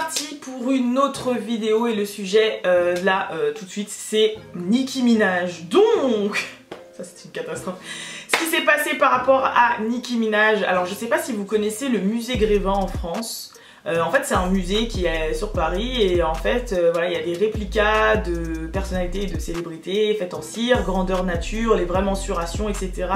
reparti pour une autre vidéo et le sujet là tout de suite c'est Nicki Minaj. Donc, ça c'est une catastrophe. Ce qui s'est passé par rapport à Nicki Minaj, alors je sais pas si vous connaissez le musée Grévin en France. En fait c'est un musée qui est sur Paris et en fait voilà, il y a des réplicas de personnalités et de célébrités faites en cire, grandeur nature, les vraies mensurations, etc.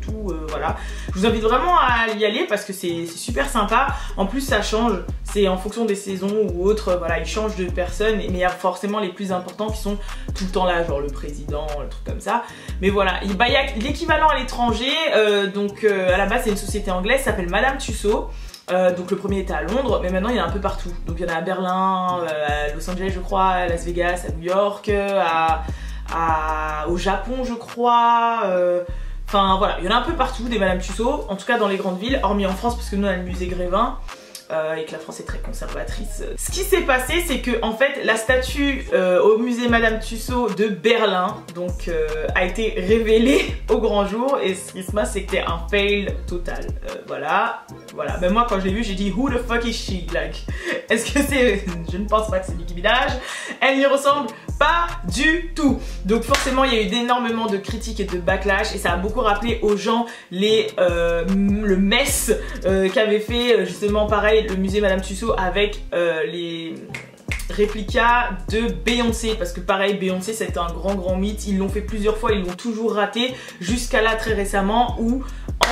Tout, voilà. Je vous invite vraiment à y aller parce que c'est super sympa. En plus ça change, c'est en fonction des saisons ou autres, voilà, ils changent de personnes, mais il y a forcément les plus importants qui sont tout le temps là, genre le président, le truc comme ça. Mais voilà, il y a l'équivalent à l'étranger, donc à la base c'est une société anglaise, ça s'appelle Madame Tussauds. Donc le premier était à Londres, mais maintenant il y en a un peu partout. Donc il y en a à Berlin, à Los Angeles je crois, à Las Vegas, à New York, au Japon je crois. Enfin voilà, il y en a un peu partout des Madame Tussauds, en tout cas dans les grandes villes, hormis en France parce que nous on a le musée Grévin. Et que la France est très conservatrice. Ce qui s'est passé, c'est que en fait la statue au musée Madame Tussauds de Berlin donc a été révélée au grand jour, et ce qui se passe c'est que c'était un fail total. Voilà. Même moi quand je l'ai vu j'ai dit who the fuck is she, like est-ce que c'est, je ne pense pas que c'est Nicki Minaj, elle n'y ressemble pas du tout. Donc forcément il y a eu énormément de critiques et de backlash, et ça a beaucoup rappelé aux gens le mess qu'avait fait justement pareil le musée Madame Tussauds avec les réplicas de Beyoncé, parce que pareil Beyoncé c'était un grand mythe, ils l'ont fait plusieurs fois, ils l'ont toujours raté jusqu'à là très récement où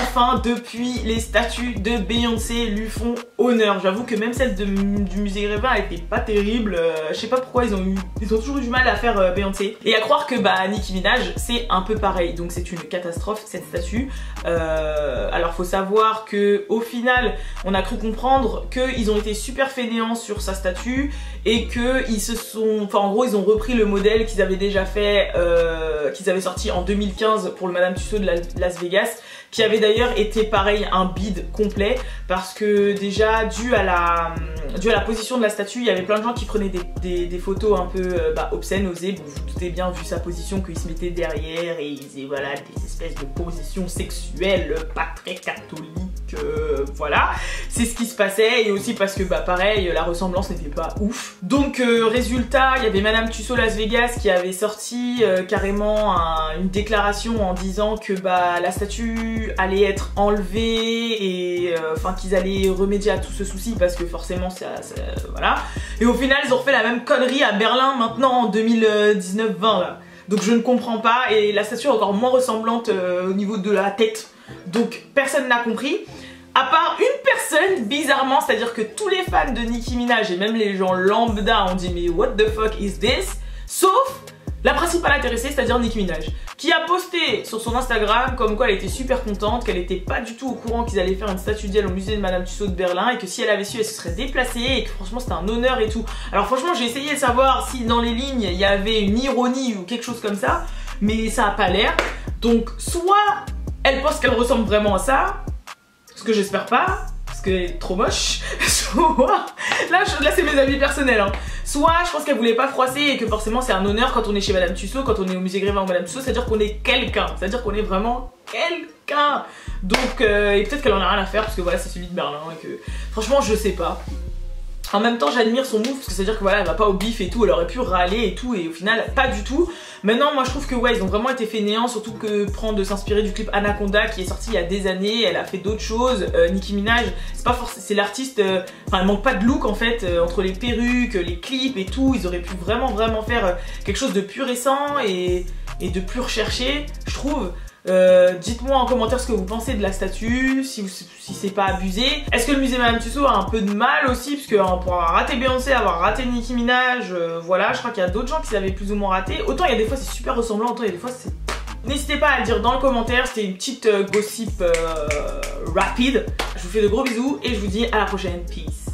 enfin depuis les statues de Beyoncé lui font honneur. J'avoue que même celle du musée Grévin elle était pas terrible, je sais pas pourquoi ils ont toujours eu du mal à faire Beyoncé, et à croire que bah Nicki Minaj c'est un peu pareil, donc c'est une catastrophe cette statue. Alors faut savoir que au final on a cru comprendre qu'ils ont été super fainéants sur sa statue et que ils se sont, enfin en gros ils ont repris le modèle qu'ils avaient déjà fait, qu'ils avaient sorti en 2015 pour le Madame Tussauds de Las Vegas, qui avait d'ailleurs été pareil un bide complet, parce que déjà dû à la position de la statue, il y avait plein de gens qui prenaient des photos un peu obscènes, osées. Bon, vous vous doutez bien vu sa position qu'il se mettait derrière et il faisait voilà des espèces de positions sexuelles pas très catholiques, voilà, c'est ce qui se passait, et aussi parce que bah pareil la ressemblance n'était pas ouf. Donc résultat, il y avait Madame Tussauds Las Vegas qui avait sorti carrément une déclaration en disant que bah la statue allait être enlevée et enfin qu'ils allaient remédier à tout ce souci parce que forcément voilà. Et au final ils ont refait la même connerie à Berlin maintenant en 2019-20 là. Donc je ne comprends pas, et la statue est encore moins ressemblante au niveau de la tête. Donc personne n'a compris. À part une personne, bizarrement, c'est-à-dire que tous les fans de Nicki Minaj et même les gens lambda ont dit mais what the fuck is this? Sauf la principale intéressée, c'est-à-dire Nicki Minaj, qui a posté sur son Instagram comme quoi elle était super contente, qu'elle était pas du tout au courant qu'ils allaient faire une statue d'elle au musée de Madame Tussauds de Berlin, et que si elle avait su elle se serait déplacée, et que franchement c'était un honneur et tout. Alors franchement j'ai essayé de savoir si dans les lignes il y avait une ironie ou quelque chose comme ça, mais ça a pas l'air. Donc soit elle pense qu'elle ressemble vraiment à ça, ce que j'espère pas, parce qu'elle est trop moche, soit, là c'est mes avis personnels, hein. Soit je pense qu'elle voulait pas froisser et que forcément c'est un honneur quand on est chez Madame Tussauds, quand on est au musée Grévin ou Madame Tussauds, c'est-à-dire qu'on est quelqu'un, c'est-à-dire qu'on est vraiment quelqu'un. Donc, et peut-être qu'elle en a rien à faire parce que voilà c'est celui de Berlin et que franchement je sais pas. En même temps j'admire son move parce que c'est-à-dire que voilà elle va pas au bif et tout, elle aurait pu râler et tout, et au final pas du tout. Maintenant moi je trouve que ouais ils ont vraiment été fainéants, surtout que de s'inspirer du clip Anaconda qui est sorti il y a des années, elle a fait d'autres choses. Nicki Minaj c'est pas forcément, c'est l'artiste, enfin elle manque pas de look en fait, entre les perruques, les clips et tout, ils auraient pu vraiment faire quelque chose de plus récent et de plus recherché je trouve. Dites-moi en commentaire ce que vous pensez de la statue, si c'est pas abusé. Est-ce que le musée Madame Tussauds a un peu de mal aussi, parce que pour avoir raté Beyoncé, avoir raté Nicki Minaj, voilà, je crois qu'il y a d'autres gens qui l'avaient plus ou moins raté. Autant il y a des fois c'est super ressemblant, autant il y a des fois c'est... N'hésitez pas à le dire dans le commentaire, c'était une petite gossip rapide. Je vous fais de gros bisous et je vous dis à la prochaine, peace.